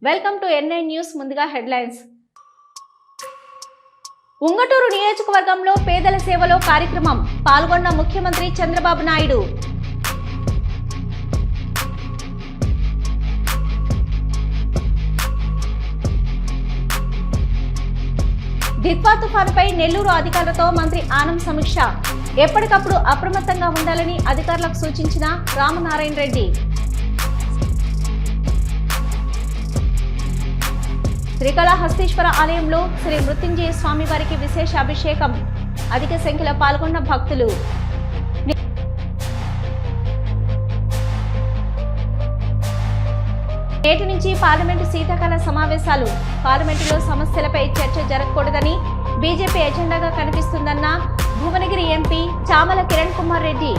Welcome to N9 news. ముందుగా headlines. Unguturu నియోజకవర్గంలో పేదల సేవలో కార్యక్రమం పాల్గొన్న ముఖ్యమంత్రి చంద్రబాబు నాయుడు. దిత్వా తుఫానుపై నెల్లూరు అధికారులతో మంత్రి ఆనం సమీక్ష. ఎప్పటికప్పుడు అప్రమత్తంగా ఉండాలని అధికారులకు సూచించిన రామనారాయణ రెడ్డి. శ్రీకాళహస్తీశ్వర ఆలయంలో శ్రీ మృత్యుంజయ స్వామి వారికి విశేష అభిషేకం. అధిక సంఖ్యలో పాల్గొన్న భక్తులు. నేటి నుంచి పార్లమెంటు శీతాకాల సమావేశాలు. పార్లమెంటులో సమస్యలపై చర్చ జరగకూడదని బీజేపీ ఎజెండాగా కనిపిస్తుందన్న భువనగిరి ఎంపీ చామల కిరణ్ కుమార్ రెడ్డి.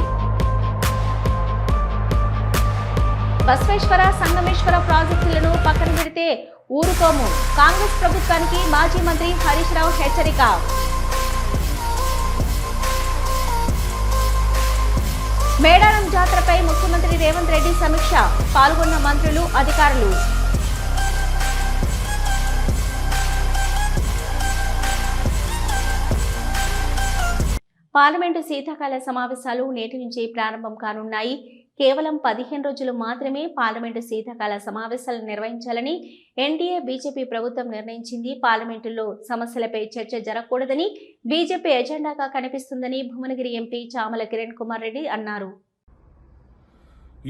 బసవేశ్వర సంగమేశ్వర ప్రాజెక్టులను పక్కన పెడితే ఊరుకోము. కాంగ్రెస్ ప్రభుత్వానికి మాజీ మంత్రి హరీష్ రావు హెచ్చరిక. మేడారం జాతరపై ముఖ్యమంత్రి రేవంత్ రెడ్డి సమీక్ష. పాల్గొన్న మంత్రులు, అధికారులు. పార్లమెంటు శీతాకాల సమావేశాలు నేటి నుంచి ప్రారంభం కానున్నాయి. కేవలం 15 రోజులు మాత్రమే పార్లమెంటు శీతాకాల సమావేశాలు నిర్వహించాలని ఎన్డీఏ బీజేపీ ప్రభుత్వం నిర్ణయించింది. పార్లమెంటులో సమస్యలపై చర్చ జరగకూడదని బీజేపీ ఎజెండాగా కనిపిస్తుందని భువనగిరి ఎంపీ చామల కిరణ్ కుమార్ రెడ్డి అన్నారు.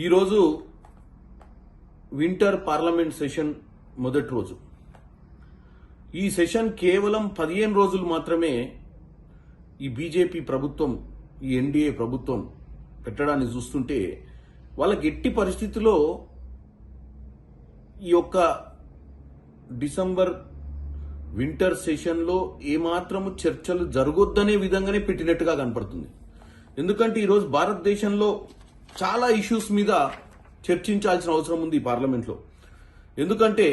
ఈరోజు వింటర్ పార్లమెంట్ సెషన్ మొదటి రోజు. ఈ సెషన్ కేవలం 15 రోజులు మాత్రమే ఈ బీజేపీ ప్రభుత్వం, ఈ ఎన్డీఏ ప్రభుత్వం పెట్టడాన్ని చూస్తుంటే వాళ్ళకి ఎట్టి పరిస్థితుల్లో ఈ యొక్క డిసెంబర్ వింటర్ సెషన్లో ఏమాత్రము చర్చలు జరగొద్దనే విధంగానే పెట్టినట్టుగా కనపడుతుంది. ఎందుకంటే ఈరోజు భారతదేశంలో చాలా ఇష్యూస్ మీద చర్చించాల్సిన అవసరం ఉంది ఈ పార్లమెంట్లో. ఎందుకంటే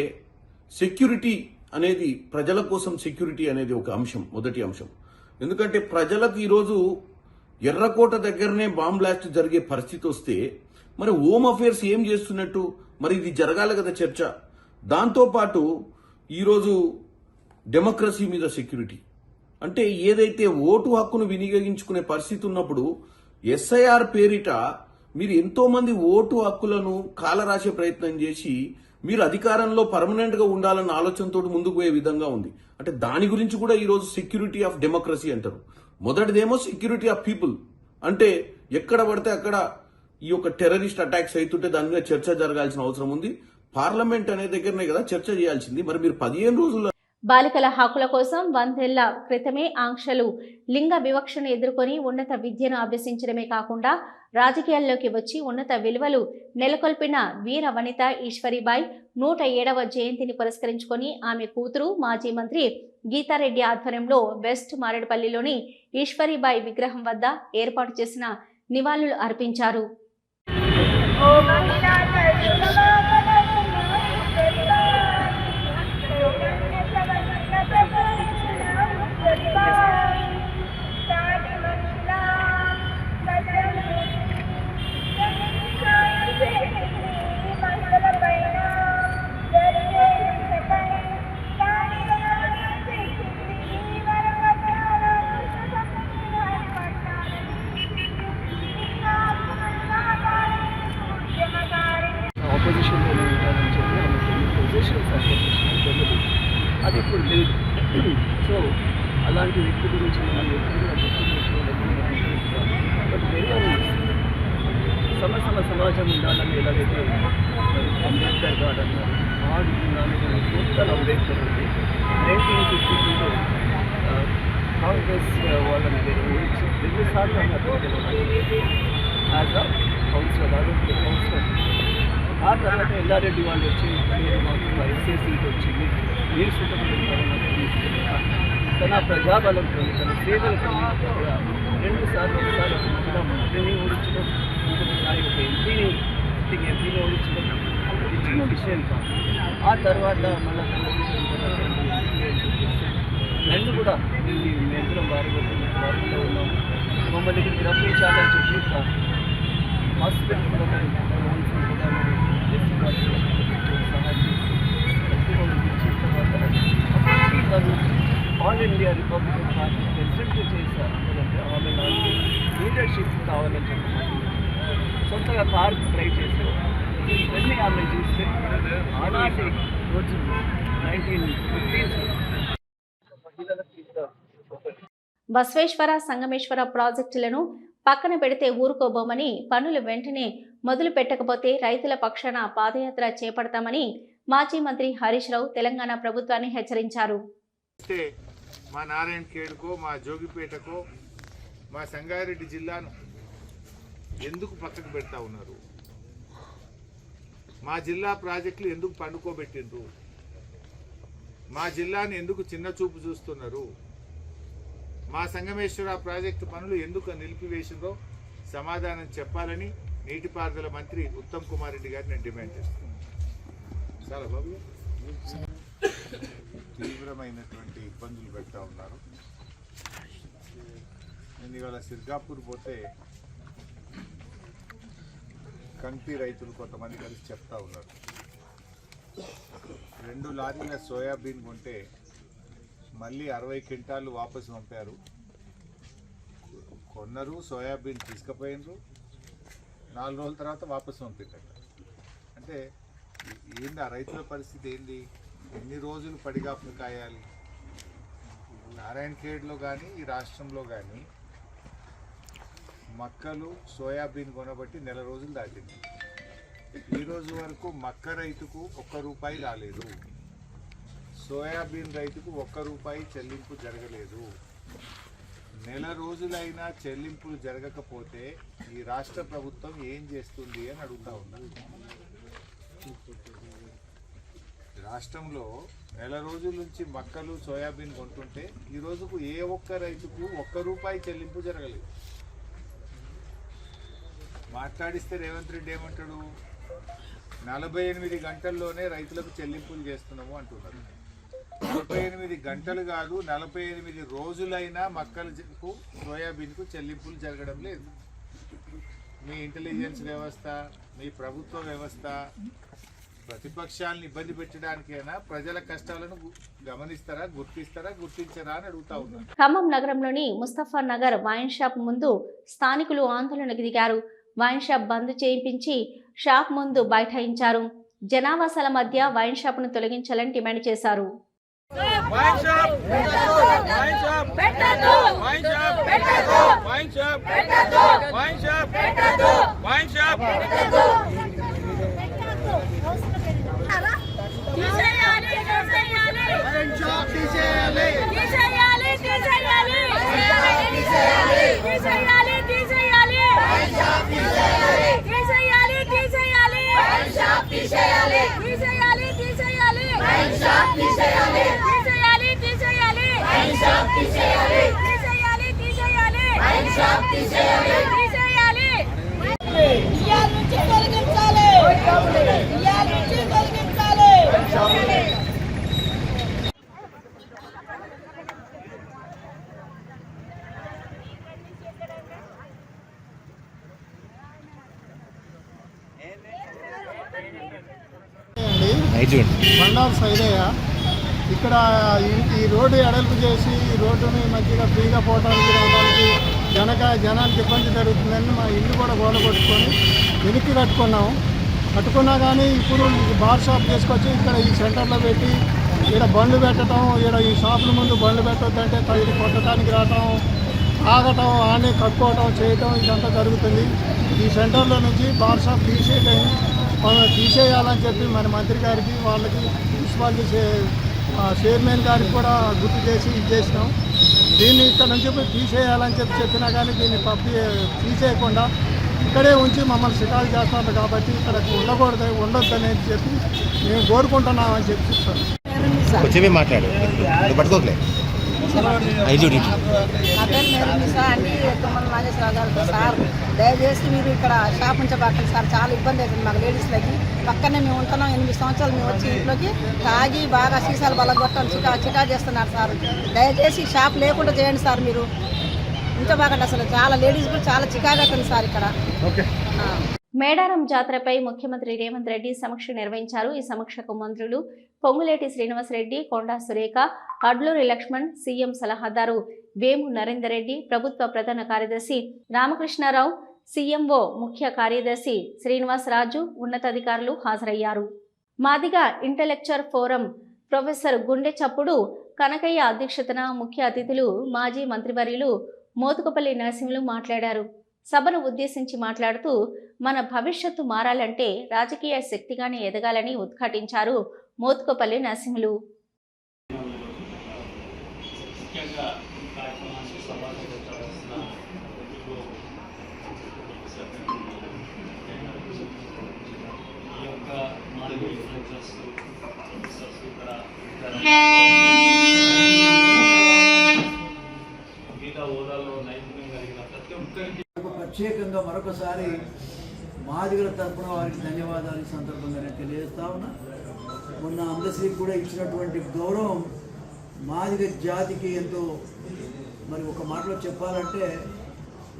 సెక్యూరిటీ అనేది, ప్రజల కోసం సెక్యూరిటీ అనేది ఒక అంశం, మొదటి అంశం. ఎందుకంటే ప్రజలకు ఈరోజు ఎర్రకోట దగ్గరనే బాంబ్ బ్లాస్ట్ జరిగే పరిస్థితి వస్తే మరి హోమ్ అఫేర్స్ ఏం చేస్తున్నట్టు? మరి ఇది జరగాలి కదా చర్చ. దాంతోపాటు ఈరోజు డెమోక్రసీ మీద సెక్యూరిటీ అంటే ఏదైతే ఓటు హక్కును వినియోగించుకునే పరిస్థితి ఉన్నప్పుడు ఎస్ఐఆర్ పేరిట మీరు ఎంతో మంది ఓటు హక్కులను కాలరాసే ప్రయత్నం చేసి మీరు అధికారంలో పర్మనెంట్ గా ఉండాలన్న ఆలోచనతో ముందుకు పోయే విధంగా ఉంది. అంటే దాని గురించి కూడా ఈరోజు సెక్యూరిటీ ఆఫ్ డెమోక్రసీ అంటారు. మొదటిదేమో సెక్యూరిటీ ఆఫ్ పీపుల్, అంటే ఎక్కడ పడితే అక్కడ ఈ యొక్క టెర్రరిస్ట్ అటాక్స్ అవుతుంటే దాని మీద చర్చ జరగాల్సిన అవసరం ఉంది. పార్లమెంట్ అనే దగ్గరనే కదా చర్చ చేయాల్సింది. మరి మీరు 15 రోజుల్లో బాలికల హక్కుల కోసం 100 ఏళ్ల క్రితమే ఆంక్షలు, లింగ వివక్షను ఎదుర్కొని ఉన్నత విద్యను అభ్యసించడమే కాకుండా రాజకీయాల్లోకి వచ్చి ఉన్నత విలువలు నెలకొల్పిన వీర వనిత ఈశ్వరీబాయి 107వ జయంతిని పురస్కరించుకొని ఆమె కూతురు మాజీ మంత్రి గీతారెడ్డి ఆధ్వర్యంలో వెస్ట్ మారేడుపల్లిలోని ఈశ్వరీబాయి విగ్రహం వద్ద ఏర్పాటు చేసిన నివాళులు అర్పించారు. అది ఇప్పుడు లేదు. సో అలాంటి వ్యక్తి గురించి మనం సమసమ సమాజం ఉండాలని ఎలాగైతే అంబేద్కర్ గారు అన్నారు, టోటల్ అంబేద్కర్ ఉంది. 1952లో కాంగ్రెస్ వాళ్ళని ఓడించి 2 సార్లు యాజ్ అ కౌన్సిలర్, కౌన్సిలర్. ఆ తర్వాత ఎల్లారెడ్డి వాళ్ళు వచ్చి మాకు ఎస్ఏ సీట్ వచ్చింది, మీరు తన ప్రజాబలంతో, తన సేవలతో 2 సార్లు, ఒకసారి ఒక మంత్రిని ఓడించడం, ఇంకొకసారి ఒక ఎంపీని ఓడించడం చిన్న విషయం కాదు. ఆ తర్వాత మళ్ళీ రెండు కూడా మేమిద్దరం వారిలో ఉన్నాము. మమ్మల్ని ఇక్కడికి రప్పించాలని చెప్పి హాస్పిటల్ కూడా సహాయం చేసి తను ఆల్ ఇండియా రిపబ్లికన్ పార్టీ ప్రెసిడెంట్గా చేశారు ఎందుకంటే ఆమె నాకు లీడర్షిప్ కావాలని చెప్పి సొంతగా కార్ డ్రైవ్ చేశారు. ఇవన్నీ ఆమె చూస్తే ఆనాటి రోజుల్లో 1950s మహిళలకి బసవేశ్వర సంగమేశ్వర ప్రాజెక్టులను పక్కన పెడితే ఊరుకోబోమని పనులు వెంటనే మొదలు పెట్టకపోతే రైతుల పక్షాన పాదయాత్ర చేపడతామని మాజీ మంత్రి హరీష్ రావు తెలంగాణ ప్రభుత్వాన్ని హెచ్చరించారు. మా నారాయణ ఖేడ్కో మా జోగిపేటకో మా సంగారెడ్డి జిల్లాను ఎందుకు పక్కకు పెడతా ఉన్నారు? మా జిల్లా ప్రాజెక్టులు ఎందుకు పండుకోబెట్టిండ్రు? మా జిల్లాని ఎందుకు చిన్న చూపు చూస్తున్నారు? మా సంగమేశ్వర ప్రాజెక్టు పనులు ఎందుకు నిలిపివేసిందో సమాధానం చెప్పాలని నీటిపారుదల మంత్రి ఉత్తమ్ కుమార్ రెడ్డి గారిని నేను డిమాండ్ చేస్తున్నాను. చాలా బాబు తీవ్రమైనటువంటి ఇబ్బందులు పెడతా ఉన్నారు. నేను ఇవాళ సిర్గాపూర్ పోతే కంకి రైతులు కొంతమంది కలిసి చెప్తా ఉన్నారు, 2 లారీల సోయాబీన్ కొంటే మళ్ళీ 60 క్వింటాలు వాపసు పంపారు. కొన్నారు, సోయాబీన్ తీసుకుపోయినరు, 4 రోజుల తర్వాత వాపసు పంపించారు. అంటే ఏంది ఆ రైతుల పరిస్థితి? ఏంది? ఎన్ని రోజులు పడిగాపులు కాయాలి? నారాయణ ఖేడ్లో కానీ ఈ రాష్ట్రంలో కానీ మక్కలు సోయాబీన్ కొనబట్టి 1 నెల రోజులు దాటింది. ఈరోజు వరకు మక్క రైతుకు 1 రూపాయి రాలేదు, సోయాబీన్ రైతుకు 1 రూపాయి చెల్లింపు జరగలేదు. 1 నెల రోజులైనా చెల్లింపులు జరగకపోతే ఈ రాష్ట్ర ప్రభుత్వం ఏం చేస్తుంది అని అడుగుతా ఉన్నారు. రాష్ట్రంలో 1 నెల రోజుల నుంచి మక్కలు సోయాబీన్ కొంటుంటే ఈ రోజుకు ఏ ఒక్క రైతుకు 1 రూపాయి చెల్లింపు జరగలేదు. మాట్లాడిస్తే రేవంత్ రెడ్డి ఏమంటాడు? 48 గంటల్లోనే రైతులకు చెల్లింపులు చేస్తున్నాము అంటున్నారు. 48 గంటలు కాదు, 48 రోజులైనా మక్కలకు సోయాబీన్కు చెల్లింపులు జరగడం లేదు. మీ ఇంటెలిజెన్స్ వ్యవస్థ, మీ ప్రభుత్వ వ్యవస్థ ప్రతిపక్షాలను ఇబ్బంది పెట్టడానికైనా ప్రజల కష్టాలను గమనిస్తారా, గుర్తించరా అని అడుగుతా ఉన్నారు. ఖమ్మం నగరంలోని ముస్తఫా నగర్ వైన్ షాప్ ముందు స్థానికులు ఆందోళనకు దిగారు. వైన్ షాప్ బంద్ చేయించి షాప్ ముందు బైఠాయించారు. జనావాసాల మధ్య వైన్ షాప్ను తొలగించాలని డిమాండ్ చేశారు. బండారు సైదయ్య ఇక్కడ ఈ రోడ్డు ఎడల్పు చేసి ఈ రోడ్డుని మంచిగా ఫ్రీగా పోవడానికి రావడానికి జనానికి ఇబ్బంది జరుగుతుందని మా ఇల్లు కూడా గోడ కొట్టుకొని వెనక్కి కట్టుకున్నా కానీ ఇప్పుడు బార్ షాప్ తీసుకొచ్చి ఇక్కడ ఈ సెంటర్లో పెట్టి ఇక్కడ బండ్లు పెట్టడం, ఇక్కడ ఈ షాపుల ముందు బండ్లు పెట్టొద్దంటే తగిలి కొట్టడానికి రావటం, ఆగటం, ఆనే కట్టుకోవటం చేయటం ఇదంతా జరుగుతుంది. ఈ సెంటర్లో నుంచి బార్ షాప్ తీసేయాలని చెప్పి మన మంత్రి గారికి, వాళ్ళకి, మున్సిపాలిటీ చైర్మన్ గారికి కూడా గుర్తు చేసి చేసినాం. దీన్ని ఇక్కడ నుంచి తీసేయాలని చెప్పినా కానీ దీన్ని తీసేయకుండా ఇక్కడే ఉంచి మమ్మల్ని షికారు చేస్తారు కాబట్టి ఇక్కడ ఉండొద్దని చెప్పి మేము కోరుకుంటున్నామని చెప్పి చెప్తాను. సార్ దయచేసి మీరు ఇక్కడ షాప్ ఉంచబట్టండి సార్, చాలా ఇబ్బంది అవుతుంది మాకు లేడీస్లకి. పక్కనే మేము ఉంటున్నాం, 8 సంవత్సరాలు మేము వచ్చి ఇంట్లోకి తాగి బాగా సీసాలు బలగొట్టడం చికా చేస్తున్నారు సార్. దయచేసి షాప్ లేకుండా చేయండి సార్, మీరు ఉంచబాకండి. అసలు చాలా లేడీస్ కూడా చాలా చికాగా అవుతుంది సార్ ఇక్కడ. మేడారం జాతరపై ముఖ్యమంత్రి రేవంత్ రెడ్డి సమీక్ష నిర్వహించారు. ఈ సమీక్షకు మంత్రులు పొంగులేటి శ్రీనివాసరెడ్డి, కొండా సురేఖ, అడ్లూరి లక్ష్మణ్, సీఎం సలహాదారు వేము నరేందర్ రెడ్డి, ప్రభుత్వ ప్రధాన కార్యదర్శి రామకృష్ణారావు, సీఎంఓ ముఖ్య కార్యదర్శి శ్రీనివాసరాజు, ఉన్నతాధికారులు హాజరయ్యారు. మాదిగ ఇంటలెక్చువల్ ఫోరం ప్రొఫెసర్ గుండె చప్పుడు కనకయ్య అధ్యక్షతన ముఖ్య అతిథులు మాజీ మంత్రివర్యులు మోతుకపల్లి నరసింహులు మాట్లాడారు. సభను ఉద్దేశించి మాట్లాడుతూ మన భవిష్యత్తు మారాలంటే రాజకీయ శక్తిగానే ఎదగాలని ఉద్ఘాటించారు మోతుకపల్లి నరసింహులు. ప్రత్యేకంగా మరొకసారి మాదిగల తరపున వారికి ధన్యవాదాలు ఈ సందర్భంగానే తెలియజేస్తా ఉన్నా. మొన్న అందశ్రీకి కూడా ఇచ్చినటువంటి గౌరవం మాదిగ జాతికి ఎంతో, మరి ఒక మాటలో చెప్పాలంటే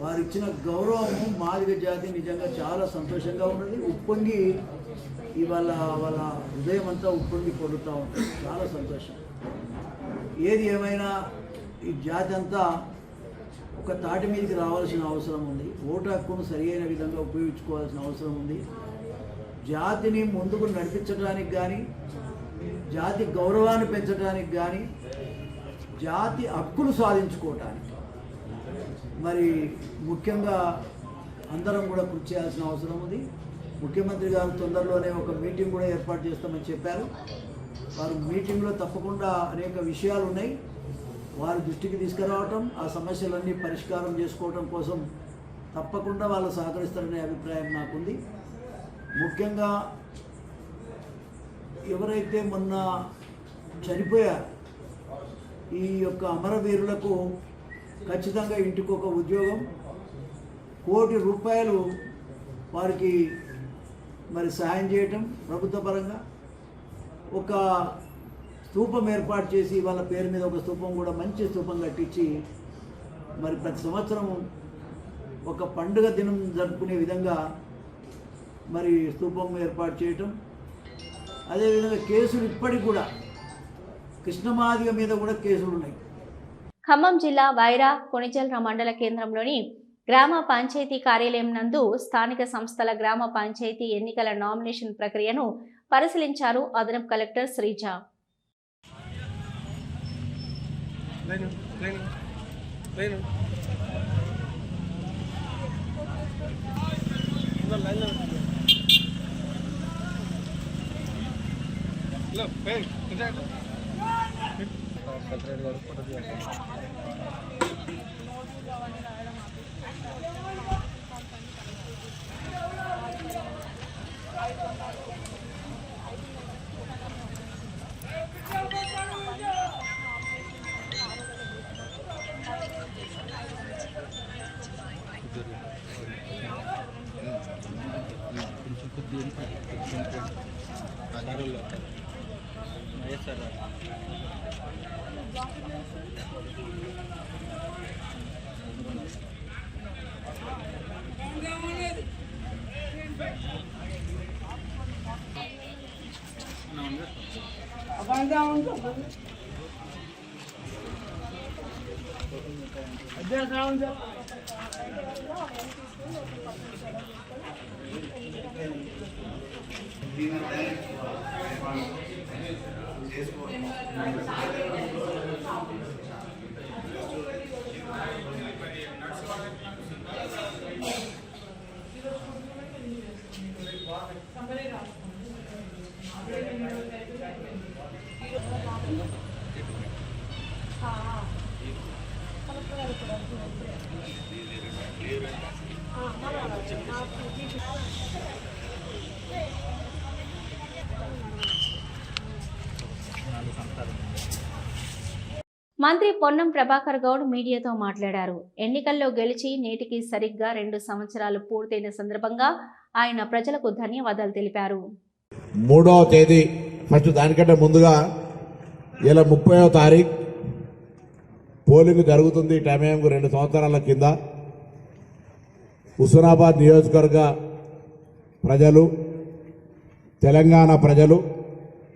వారు ఇచ్చిన గౌరవం మాదిగ జాతి నిజంగా చాలా సంతోషంగా ఉన్నది. ఉప్పొంగి ఇవాళ వాళ్ళ హృదయం అంతా ఉప్పొంగి పొడుతూ ఉంటుంది. చాలా సంతోషం. ఏది ఏమైనా ఈ జాతి అంతా ఒక తాటి మీదకి రావాల్సిన అవసరం ఉంది. ఓటు హక్కును సరి అయిన విధంగా ఉపయోగించుకోవాల్సిన అవసరం ఉంది. జాతిని ముందుకు నడిపించడానికి కానీ, జాతి గౌరవాన్ని పెంచడానికి కానీ, జాతి హక్కులు సాధించుకోవటానికి మరి ముఖ్యంగా అందరం కూడా కృషి చేయాల్సిన అవసరం ఉంది. ముఖ్యమంత్రి గారు తొందరలోనే ఒక మీటింగ్ కూడా ఏర్పాటు చేస్తామని చెప్పారు. వారు మీటింగ్లో తప్పకుండా అనేక విషయాలు ఉన్నాయి, వారి దృష్టికి తీసుకురావటం, ఆ సమస్యలన్నీ పరిష్కారం చేసుకోవటం కోసం తప్పకుండా వాళ్ళు సహకరిస్తారనే అభిప్రాయం నాకుంది. ముఖ్యంగా ఎవరైతే మొన్న చనిపోయారు ఈ యొక్క అమరవీరులకు ఖచ్చితంగా ఇంటికి ఒక ఉద్యోగం, ₹1 కోటి వారికి మరి సహాయం చేయటం, ప్రభుత్వ పరంగా ఒక స్తూపం ఏర్పాటు చేసి వాళ్ళ పేరు మీద ఒక స్తూపం కూడా మంచి స్తూపం కట్టించి మరి ప్రతి సంవత్సరం ఒక పండుగ దినం జరుపుకునే విధంగా మరి స్తూపం ఏర్పాటు చేయటం. అదేవిధంగా కేసులు ఇప్పటికి కూడా కృష్ణమాదిగ మీద కూడా కేసులు ఉన్నాయి. ఖమ్మం జిల్లా వైరా కొణిజల్ర మండల కేంద్రంలోని గ్రామ పంచాయతీ కార్యాలయం నందు స్థానిక సంస్థల గ్రామ పంచాయతీ ఎన్నికల నామినేషన్ ప్రక్రియను పరిశీలించారు అదనపు కలెక్టర్ శ్రీజ. మంత్రి పొన్నం ప్రభాకర్ గౌడ్ మీడియాతో మాట్లాడారు. ఎన్నికల్లో గెలిచి నేటికి సరిగ్గా 2 సంవత్సరాలు పూర్తయిన సందర్భంగా ఆయన ప్రజలకు ధన్యవాదాలు తెలిపారు. 3వ తేదీ ఫస్ట్ దానికంటే ముందుగా ఇలా 30వ తారీఖు పోలింగ్ జరుగుతుంది. టైంకు 2 సంవత్సరాల కింద హుస్నాబాద్ నియోజకవర్గ ప్రజలు, తెలంగాణ ప్రజలు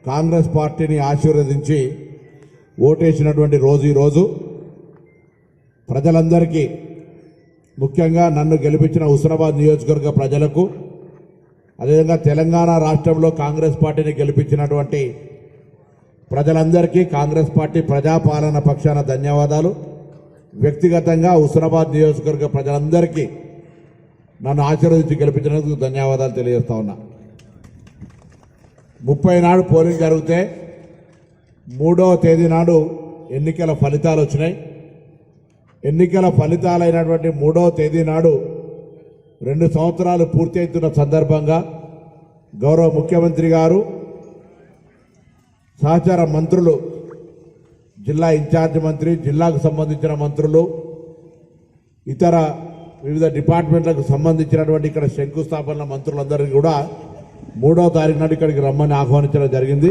కాంగ్రెస్ పార్టీని ఆశీర్వదించి ఓటేసినటువంటి రోజు ఈరోజు ప్రజలందరికీ, ముఖ్యంగా నన్ను గెలిపించిన హుస్నాబాద్ నియోజకవర్గ ప్రజలకు, అదేవిధంగా తెలంగాణ రాష్ట్రంలో కాంగ్రెస్ పార్టీని గెలిపించినటువంటి ప్రజలందరికీ కాంగ్రెస్ పార్టీ ప్రజాపాలన పక్షాన ధన్యవాదాలు. వ్యక్తిగతంగా హుస్నాబాద్ నియోజకవర్గ ప్రజలందరికీ నన్ను ఆశీర్వదించి గెలిపించినందుకు ధన్యవాదాలు తెలియజేస్తా ఉన్నా. 30 నాడు పోలింగ్ జరిగితే 3వ తేదీ నాడు ఎన్నికల ఫలితాలు వచ్చినాయి. ఎన్నికల ఫలితాలైనటువంటి 3వ తేదీ నాడు 2 సంవత్సరాలు పూర్తి అవుతున్న సందర్భంగా గౌరవ ముఖ్యమంత్రి గారు, సహచార మంత్రులు, జిల్లా ఇన్ఛార్జ్ మంత్రి, జిల్లాకు సంబంధించిన మంత్రులు, ఇతర వివిధ డిపార్ట్మెంట్లకు సంబంధించినటువంటి ఇక్కడ శంకుస్థాపన మంత్రులందరికీ కూడా 3వ తారీఖు నాడు ఇక్కడికి రమ్మని ఆహ్వానించడం జరిగింది.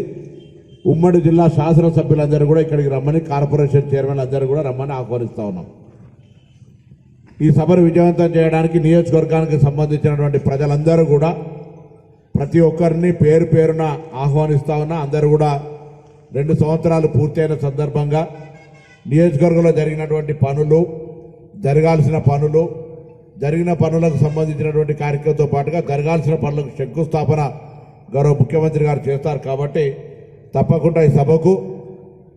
ఉమ్మడి జిల్లా శాసనసభ్యులందరూ కూడా ఇక్కడికి రమ్మని, కార్పొరేషన్ చైర్మన్ అందరూ కూడా రమ్మని ఆహ్వానిస్తూ ఉన్నాం. ఈ సభను విజయవంతం చేయడానికి నియోజకవర్గానికి సంబంధించినటువంటి ప్రజలందరూ కూడా ప్రతి ఒక్కరిని పేరు పేరున ఆహ్వానిస్తా ఉన్నా. అందరూ కూడా 2 సంవత్సరాలు పూర్తయిన సందర్భంగా నియోజకవర్గంలో జరిగినటువంటి పనులు, జరగాల్సిన పనులు, జరిగిన పనులకు సంబంధించినటువంటి కార్యక్రమంతో పాటుగా జరగాల్సిన పనులకు శంకుస్థాపన గౌరవ ముఖ్యమంత్రి గారు చేస్తారు. కాబట్టి తప్పకుండా ఈ సభకు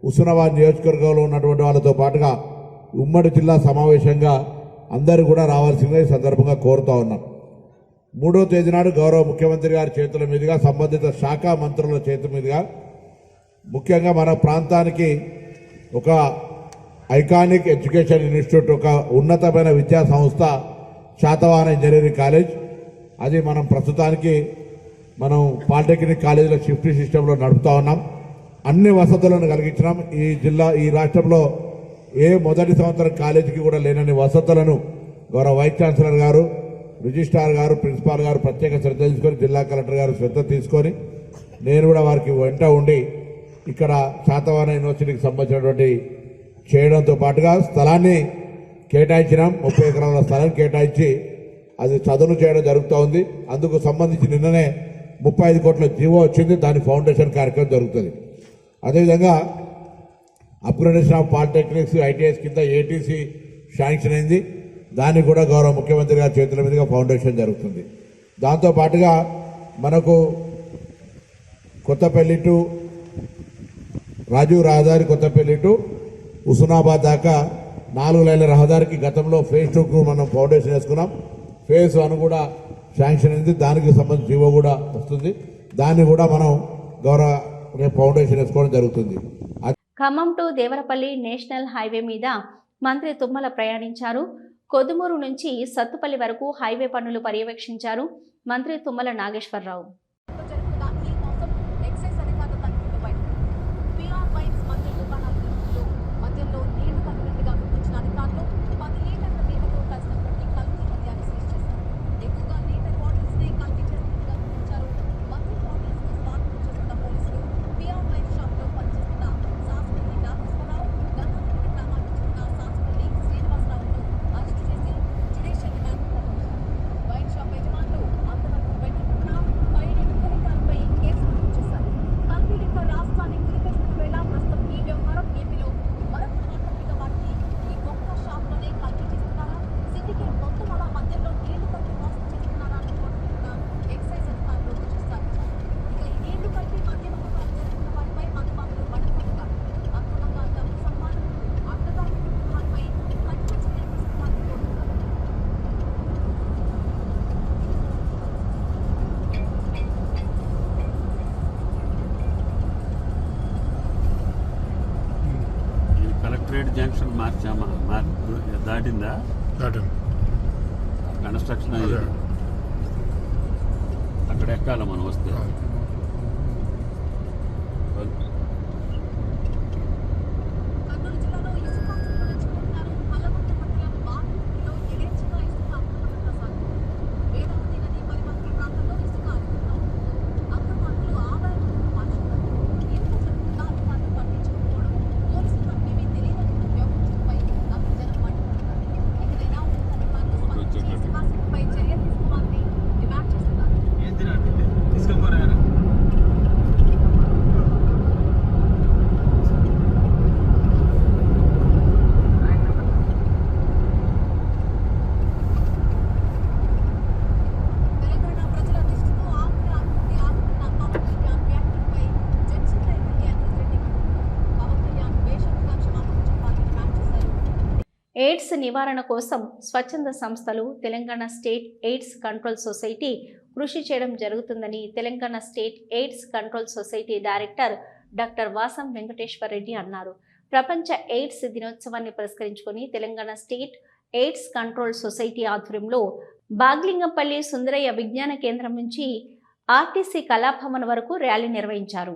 హుస్నాబాద్ నియోజకవర్గంలో ఉన్నటువంటి వాళ్ళతో పాటుగా ఉమ్మడి జిల్లా సమావేశంగా అందరూ కూడా రావాల్సిందిగా ఈ సందర్భంగా కోరుతా ఉన్నాం. 3వ తేదీ నాడు గౌరవ ముఖ్యమంత్రి గారి చేతుల మీదుగా, సంబంధిత శాఖ మంత్రుల చేతుల మీదుగా, ముఖ్యంగా మన ప్రాంతానికి ఒక ఐకానిక్ ఎడ్యుకేషన్ ఇన్స్టిట్యూట్, ఒక ఉన్నతమైన విద్యా సంస్థ శాతవాహన ఇంజనీరింగ్ కాలేజ్, అది మనం ప్రస్తుతానికి పాలిటెక్నిక్ కాలేజీలో షిఫ్ట్ సిస్టంలో నడుపుతా ఉన్నాం. అన్ని వసతులను కలిగించినాం. ఈ రాష్ట్రంలో ఏ మొదటి సంవత్సరం కాలేజీకి కూడా లేనన్ని వసతులను గౌరవ వైస్ ఛాన్సలర్ గారు, రిజిస్ట్రార్ గారు, ప్రిన్సిపాల్ గారు ప్రత్యేక శ్రద్ధ తీసుకొని, జిల్లా కలెక్టర్ గారు శ్రద్ధ తీసుకొని, నేను కూడా వారికి వెంట ఉండి ఇక్కడ శాతవాహన యూనివర్సిటీకి సంబంధించినటువంటి చేయడంతో పాటుగా స్థలాన్ని కేటాయించినాం. 30 ఎకరాల స్థలం కేటాయించి అది చదును చేయడం జరుగుతూ ఉంది. అందుకు సంబంధించి నిన్ననే 35 కోట్ల జీవో వచ్చింది. దాని ఫౌండేషన్ కార్యక్రమం జరుగుతుంది. అదేవిధంగా అప్గ్రేడేషన్ ఆఫ్ పాలిటెక్నిక్స్, ఐటీఐస్ కింద ఏటీసీ శాంక్షన్ అయింది. దానికి కూడా గౌరవ ముఖ్యమంత్రి గారి చేతుల మీదుగా ఫౌండేషన్ జరుగుతుంది. దాంతోపాటుగా మనకు కొత్తపల్లి టు రాజీవ్ రహదారి, కొత్తపల్లి టు హుస్నాబాద్ దాకా 4 లైన్ల రహదారికి గతంలో ఫేజ్ 2కు మనం ఫౌండేషన్ వేసుకున్నాం. ఫేజ్ 1 కూడా శాంక్షన్ అయింది. దానికి సంబంధించి జీవో కూడా వస్తుంది. దాన్ని కూడా మనం గౌరవ ఫౌండేషన్ వేసుకోవడం జరుగుతుంది. Khammam to Devarapalli national highway మీద మంత్రి తుమ్మల ప్రయాణించారు. కొదుమూరు నుంచి సత్తుపల్లి వరకు హైవే పనులు పర్యవేక్షించారు మంత్రి తుమ్మల నాగేశ్వరరావు. జంక్షన్ మార్చామా? దాటిందా? కన్స్ట్రక్షన్ అక్కడ ఎక్కాల మనం వస్తే. తీసుకుపోరా ఎయిడ్స్ నివారణ కోసం స్వచ్ఛంద సంస్థలు Telangana state AIDS control society కృషి చేయడం జరుగుతుందని Telangana state AIDS control society director doctor Vasam Venkateshwar Reddy అన్నారు. ప్రపంచ ఎయిడ్స్ దినోత్సవాన్ని పురస్కరించుకొని Telangana state AIDS control society ఆధ్వర్యంలో బాగ్లింగంపల్లి సుందరయ్య విజ్ఞాన కేంద్రం నుంచి ఆర్టీసీ కళాభవన్ వరకు ర్యాలీ నిర్వహించారు.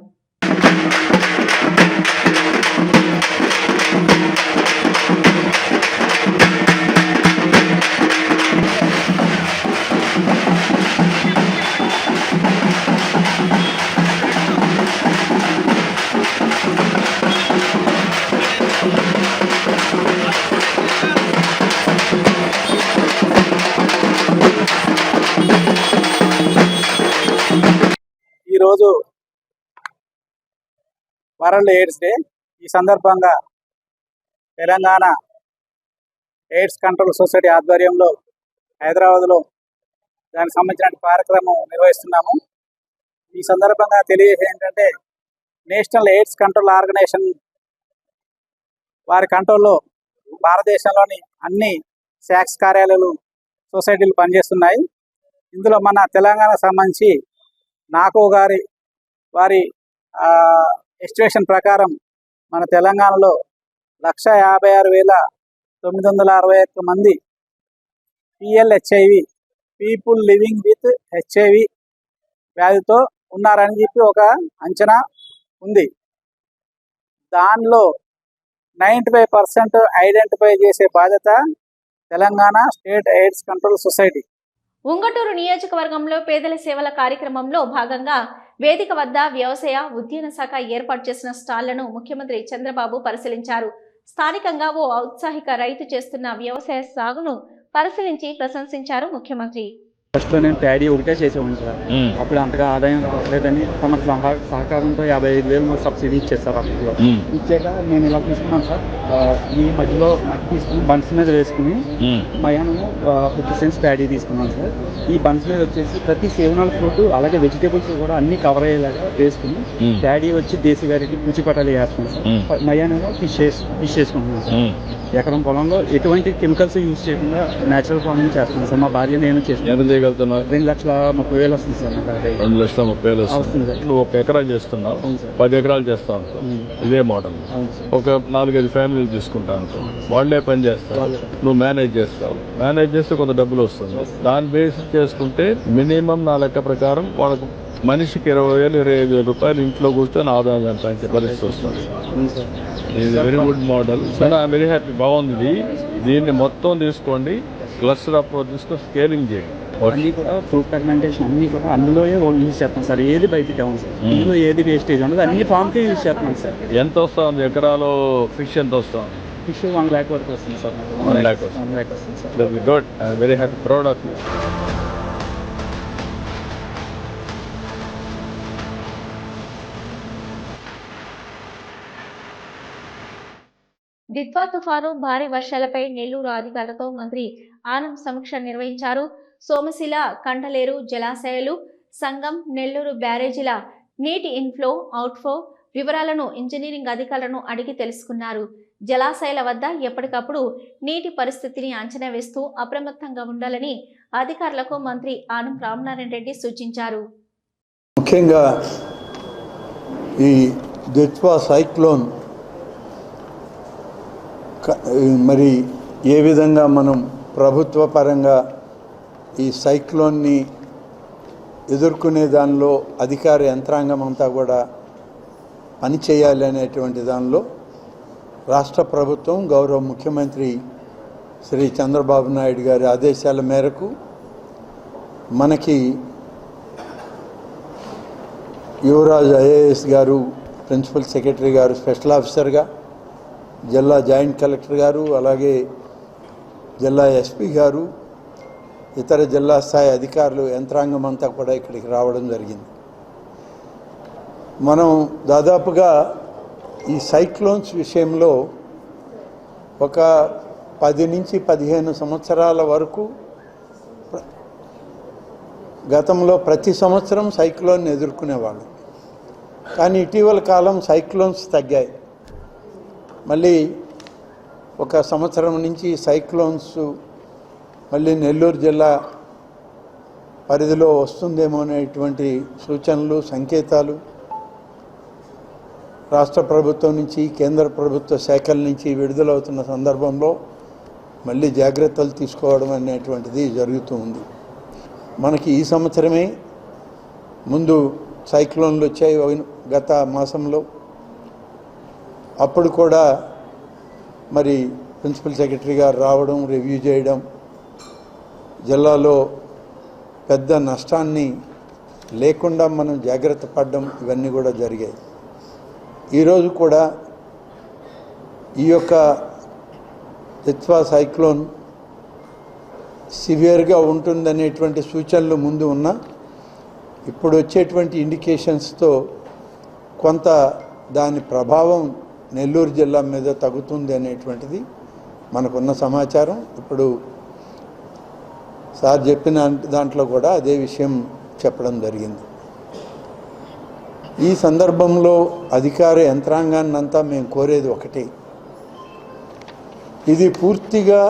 ఈరోజు వరల్డ్ ఎయిడ్స్ డే. ఈ సందర్భంగా తెలంగాణ ఎయిడ్స్ కంట్రోల్ సొసైటీ ఆధ్వర్యంలో హైదరాబాద్లో దానికి సంబంధించిన కార్యక్రమం నిర్వహిస్తున్నాము. ఈ సందర్భంగా తెలియజేసేది ఏంటంటే నేషనల్ ఎయిడ్స్ కంట్రోల్ ఆర్గనైజేషన్ వారి కంట్రోల్లో భారతదేశంలోని అన్ని శాక్స్ కార్యాలయాలు సొసైటీలు పనిచేస్తున్నాయి. ఇందులో మన తెలంగాణకు సంబంధించి నాకో గారి వారి ఎస్టిమేషన్ ప్రకారం మన తెలంగాణలో 156,961 మంది PLHIV people living with HIV వ్యాధితో ఉన్నారని చెప్పి ఒక అంచనా ఉంది. దానిలో 95% ఐడెంటిఫై చేసే బాధ్యత Telangana state AIDS control society. Ungutur నియోజకవర్గంలో పేదల సేవల కార్యక్రమంలో భాగంగా వేదిక వద్ద వ్యవసాయ ఉద్యాన శాఖ ఏర్పాటు చేసిన స్టాళ్లను ముఖ్యమంత్రి చంద్రబాబు పరిశీలించారు. స్థానికంగా ఓ ఔత్సాహిక రైతు చేస్తున్న వ్యవసాయ సాగును పరిశీలించి ప్రశంసించారు ముఖ్యమంత్రి. ఫస్ట్ లో నేను ప్యాడీ ఒకటే చేసేవాడిని సార్. అప్పుడు అంతగా ఆదాయం రాలేదని తమ సహకారంతో 55,000 సబ్సిడీ ఇచ్చేస్తారు. అప్పుడు ఇచ్చాక నేను ఇలా తీసుకున్నాను సార్. ఈ మధ్యలో తీసుకుని బన్స్ మీద వేసుకుని మయానము 50 సెంట్స్ ప్యాడీ తీసుకున్నాను సార్. ఈ బన్స్ మీద వచ్చేసి ప్రతి సేవనాల ఫ్రూట్ అలాగే వెజిటేబుల్స్ కూడా అన్ని కవర్ అయ్యేలాగా వేసుకుని ప్యాడీ వచ్చి దేశీ వెరైటీ పూచిపట్టాలు వేస్తున్నాను సార్. మయానేమో ఫిష్ వేసుకుంటున్నాను సార్. ఎకరం పొలంలో ఎటువంటి కెమికల్స్ యూజ్ చేయకుండా నేచురల్ ఫార్మింగ్ చేస్తున్నాను సార్. మా భార్య నేను చేస్తున్నాను. 2,30,000 వస్తుంది సార్. 2,30,000 వస్తుంది సార్. నువ్వు 1 ఎకరా చేస్తున్నావు, 10 ఎకరాలు చేస్తావు ఇదే మోడల్. ఒక 4-5 ఫ్యామిలీలు తీసుకుంటాను, వాళ్ళే పని చేస్తారు, నువ్వు మేనేజ్ చేస్తావు. మేనేజ్ చేస్తే కొంత డబ్బులు వస్తుంది. దాన్ని బేస్ చేసుకుంటే మినిమం నా లెక్క ప్రకారం వాళ్ళకు మనిషికి 20,000-25,000 రూపాయలు ఇంట్లో కూర్చొని ఆదాయం సంపాదించే పరిస్థితి వస్తుంది. ఇది very good model. I'm very happy. బాగుంది. దీన్ని మొత్తం తీసుకోండి, క్లస్టర్ అప్రోచ్ తీసుకొని స్కేలింగ్ చేయండి. అన్నీ కూడా ఫ్రూట్ ఫర్మెంటేషన్ అన్నీ కూడా అందులో యూజ్ చేస్తాం సార్. ఏది బయటికి అవ్వదు సార్. ఇందులో ఏది వేస్టేజ్ ఉండదు, అన్ని ఫామ్కే యూజ్ చేస్తున్నాం సార్. ఎంత వస్తుంది ఎకరాలో ఫిష్? ఎంత వస్తుంది ఫిష్? 1 lakh వరకు వస్తుంది సార్. 1 lakh వస్తుంది sir. Good. I'm very happy, proud of you. Ditwah తుఫాను భారీ వర్షాలపై నెల్లూరు అధికారులతో మంత్రి ఆనంద్ సమీక్ష నిర్వహించారు. సోమశిల, కండలేరు జలాశయాలు, సంగం, నెల్లూరు బ్యారేజీల నీటి ఇన్ఫ్లో, అవుట్ఫ్లో వివరాలను ఇంజనీరింగ్ అధికారులను అడిగి తెలుసుకున్నారు. జలాశయాల వద్ద ఎప్పటికప్పుడు నీటి పరిస్థితిని అంచనా వేస్తూ అప్రమత్తంగా ఉండాలని అధికారులకు మంత్రి ఆనం రామనారాయణ రెడ్డి సూచించారు. ముఖ్యంగా ఈ దిత్వా సైక్లోన్ మరి ఏ విధంగా మనం ప్రభుత్వ పరంగా ఈ సైక్లోన్ని ఎదుర్కొనే దానిలో అధికార యంత్రాంగం అంతా కూడా పనిచేయాలి అనేటువంటి దానిలో రాష్ట్ర ప్రభుత్వం గౌరవ ముఖ్యమంత్రి శ్రీ చంద్రబాబు నాయుడు గారి ఆదేశాల మేరకు మనకి యువరాజ్ ఐఏఎస్ గారు, ప్రిన్సిపల్ సెక్రటరీ గారు, స్పెషల్ ఆఫీసర్గా, జిల్లా జాయింట్ కలెక్టర్ గారు, అలాగే జిల్లా ఎస్పీ గారు, ఇతర జిల్లా స్థాయి అధికారులు, యంత్రాంగం అంతా కూడా ఇక్కడికి రావడం జరిగింది. మనం దాదాపుగా ఈ సైక్లోన్స్ విషయంలో ఒక 10 నుంచి 15 సంవత్సరాల వరకు గతంలో ప్రతి సంవత్సరం సైక్లోన్ ఎదుర్కొనేవాళ్ళు. కానీ ఇటీవల కాలం సైక్లోన్స్ తగ్గాయి. మళ్ళీ ఒక సంవత్సరం నుంచి సైక్లోన్స్ మళ్ళీ నెల్లూరు జిల్లా పరిధిలో వస్తుందేమో అనేటువంటి సూచనలు, సంకేతాలు రాష్ట్ర ప్రభుత్వం నుంచి, కేంద్ర ప్రభుత్వ శాఖల నుంచి విడుదలవుతున్న సందర్భంలో మళ్ళీ జాగ్రత్తలు తీసుకోవడం అనేటువంటిది జరుగుతూ ఉంది. మనకి ఈ సంవత్సరమే ముందు సైక్లోన్లు వచ్చాయి గత మాసంలో. అప్పుడు కూడా మరి ప్రిన్సిపల్ సెక్రటరీ గారు రావడం, రివ్యూ చేయడం, జిల్లాలో పెద్ద నష్టాన్ని లేకుండా మనం జాగ్రత్త పడడం, ఇవన్నీ కూడా జరిగాయి. ఈరోజు కూడా ఈ యొక్క తిత్వా సైక్లోన్ సివియర్గా ఉంటుందనేటువంటి సూచనలు ముందు ఉన్నా ఇప్పుడు వచ్చేటువంటి ఇండికేషన్స్తో కొంత దాని ప్రభావం నెల్లూరు జిల్లా మీద తగ్గుతుంది అనేటువంటిది మనకున్న సమాచారం. ఇప్పుడు సార్ చెప్పిన దాంట్లో కూడా అదే విషయం చెప్పడం జరిగింది. ఈ సందర్భంలో అధికార యంత్రాంగాన్ని అంతా మేము కోరేది ఒకటి, ఇది పూర్తిగా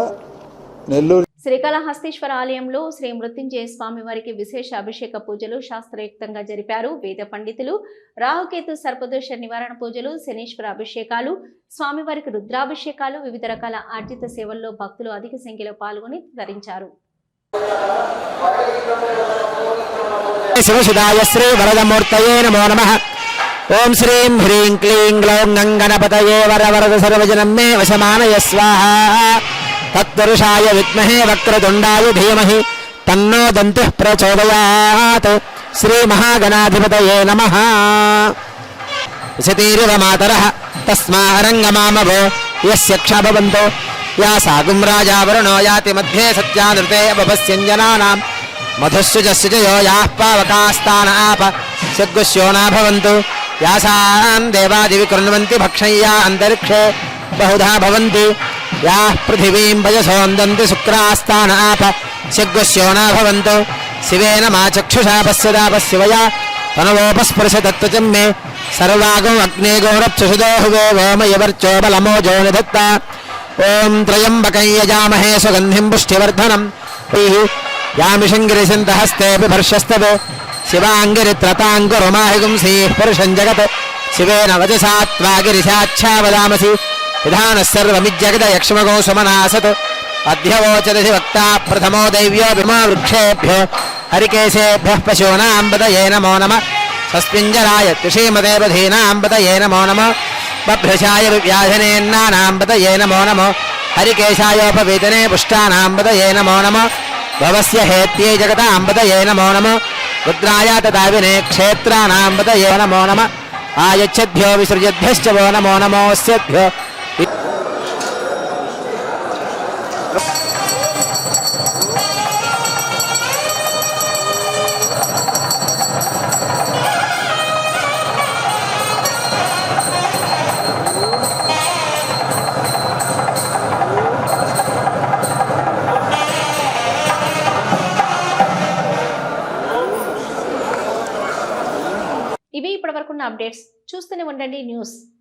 నెల్లూరు శ్రీకాళహస్తీశ్వర ఆలయంలో శ్రీ మృత్యుంజయ స్వామి వారికి విశేష అభిషేక పూజలు శాస్త్రయుక్తంగా జరిపారు. వేద పండితులు రాహుకేతు సర్పదోష నివారణ పూజలు, శనీశ్వర అభిషేకాలు, స్వామివారికి రుద్రాభిషేకాలు, వివిధ రకాల ఆర్జిత సేవల్లో భక్తులు అధిక సంఖ్యలో పాల్గొని ధరించారు. శివసుదాయ శ్రీ వరదమూర్తయే నమో నమః. ఓం శ్రీం హ్రీం క్లీం గ్లౌం గంగణపతయే వరవరద సర్వజనం మే వశమానయ స్వాహా. తత్పురుషాయ విద్మహే వక్రతుండాయ ధీమహి తన్నో దంతిః ప్రచోదయాత్. శ్రీ మహాగణాధిపతయే నమః. సతీరివ మాతరః తస్మారంగమామవో యస్య క్షభవంతో యా సాగుం రాజావరుణో యాతి మధ్యే సత్యానృతే అపపస్యంజనానాం మధుస్సుజస్సుజయో యాః పావకాస్తాన ఆప సద్గుష్యోనా భవంతు. యాసాం దేవాదివి కృణ్వంతి భక్షయ్యా అంతరిక్షే బహుధా భవంతి. యాః పృథివీం భజసోందంతి శుక్రాస్తాన ఆప సద్గుష్యోనా భవంతు. శివేన మా చక్షుషా పశ్యదాపశివయా తనవోపస్పృశ తత్వచం మే సర్వాగం అగ్నే గౌరప్సుషుదో హువే వేమయవర్చో బలమోజో నిధత్త. ఓం త్రయంబకం యజామహే సుగంధిం పుష్టివర్ధనం. యామిషంగిరిసింతహస్తే బిభర్షస్తవే శివాంగిరిత్రతాంగురుమాహిగుంసీః పురుషం జగత్. శివేన వచసా త్వా గిరిశాచ్ఛావదామసి విధానः సర్వమిజ్జగదయక్ష్మగో సుమనాసత్. అధ్యవోచదసి వక్తా ప్రథమో దైవ్యో విమా వృక్షేభ్యో హరికేశేభ్యః పశూనాం పతయే నమో నమః. సస్మింజరాయ త్రిషీమతే బధీనాం పతయే నమో నమః. బభ్రశాయ వ్యాధనేన్నానాం పతయే నమో నమః. హరికేశాయోపవేతనే పుష్టానాం పతయే నమో నమః. భవస్య హేత్యై జగతాం పతయే నమో నమః. రుద్రాయ తదావినే క్షేత్రానాం పతయే నమో నమః. ఆయచ్చద్భ్యో విసృజద్భ్యశ్చ వో నమో నమోస్యద్భ్యో. ఇవి ఇప్పటివరకున్న అప్డేట్స్. చూస్తూనే ఉండండి న్యూస్.